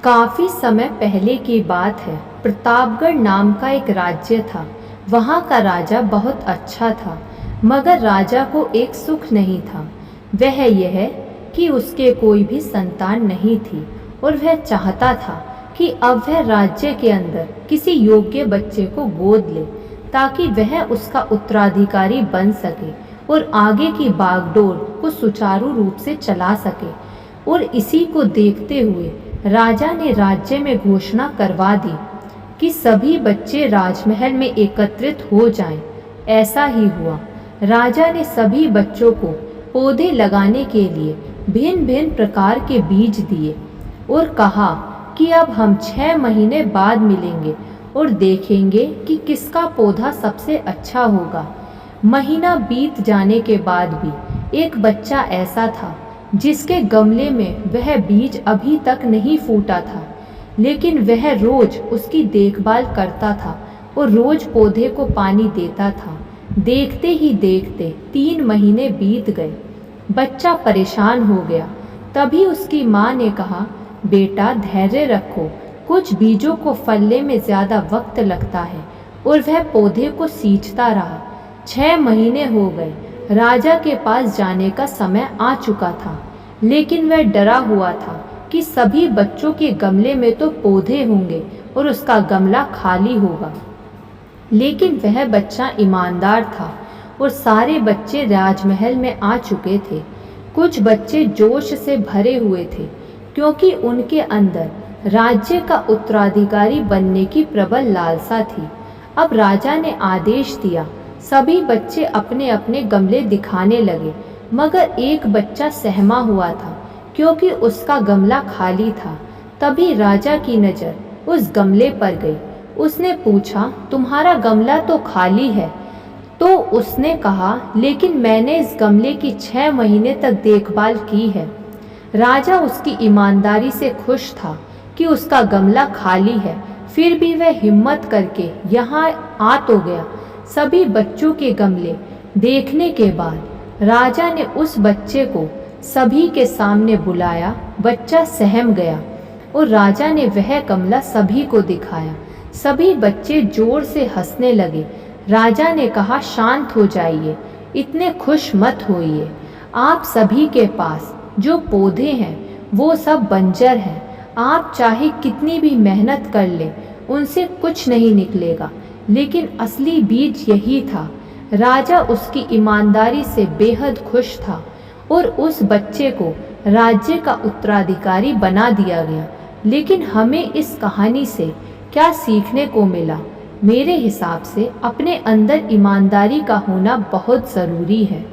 काफी समय पहले की बात है। प्रतापगढ़ नाम का एक राज्य था। वहाँ का राजा बहुत अच्छा था, मगर राजा को एक सुख नहीं था। वह यह कि उसके कोई भी संतान नहीं थी और वह चाहता था कि अब वह राज्य के अंदर किसी योग्य बच्चे को गोद ले, ताकि वह उसका उत्तराधिकारी बन सके और आगे की बागडोर को सुचारू रूप से चला सके। और इसी को देखते हुए राजा ने राज्य में घोषणा करवा दी कि सभी बच्चे राजमहल में एकत्रित हो जाएं। ऐसा ही हुआ। राजा ने सभी बच्चों को पौधे लगाने के लिए भिन्न भिन्न प्रकार के बीज दिए और कहा कि अब हम 6 महीने बाद मिलेंगे और देखेंगे कि किसका पौधा सबसे अच्छा होगा। महीना बीत जाने के बाद भी एक बच्चा ऐसा था जिसके गमले में वह बीज अभी तक नहीं फूटा था, लेकिन वह रोज उसकी देखभाल करता था और रोज पौधे को पानी देता था। देखते ही देखते 3 महीने बीत गए। बच्चा परेशान हो गया। तभी उसकी माँ ने कहा, बेटा धैर्य रखो, कुछ बीजों को फलने में ज़्यादा वक्त लगता है। और वह पौधे को सींचता रहा। 6 महीने हो गए। राजा के पास जाने का समय आ चुका था, लेकिन वह डरा हुआ था कि सभी बच्चों के गमले में तो पौधे होंगे और उसका गमला खाली होगा। लेकिन वह बच्चा ईमानदार था और सारे बच्चे राजमहल में आ चुके थे। कुछ बच्चे जोश से भरे हुए थे, क्योंकि उनके अंदर राज्य का उत्तराधिकारी बनने की प्रबल लालसा थी। अब राजा ने आदेश दिया। सभी बच्चे अपने अपने गमले दिखाने लगे, मगर एक बच्चा सहमा हुआ था, क्योंकि उसका गमला खाली था। तभी राजा की नज़र उस गमले पर गई। उसने पूछा, तुम्हारा गमला तो खाली है। तो उसने कहा, लेकिन मैंने इस गमले की 6 महीने तक देखभाल की है। राजा उसकी ईमानदारी से खुश था कि उसका गमला खाली है, फिर भी वह हिम्मत करके यहाँ आ तो गया। सभी बच्चों के गमले देखने के बाद राजा ने उस बच्चे को सभी के सामने बुलाया। बच्चा सहम गया और राजा ने वह गमला सभी को दिखाया। सभी बच्चे जोर से हंसने लगे। राजा ने कहा, शांत हो जाइए, इतने खुश मत होइए। आप सभी के पास जो पौधे हैं वो सब बंजर हैं। आप चाहे कितनी भी मेहनत कर लें, उनसे कुछ नहीं निकलेगा। लेकिन असली बीज यही था। राजा उसकी ईमानदारी से बेहद खुश था और उस बच्चे को राज्य का उत्तराधिकारी बना दिया गया। लेकिन हमें इस कहानी से क्या सीखने को मिला? मेरे हिसाब से अपने अंदर ईमानदारी का होना बहुत ज़रूरी है।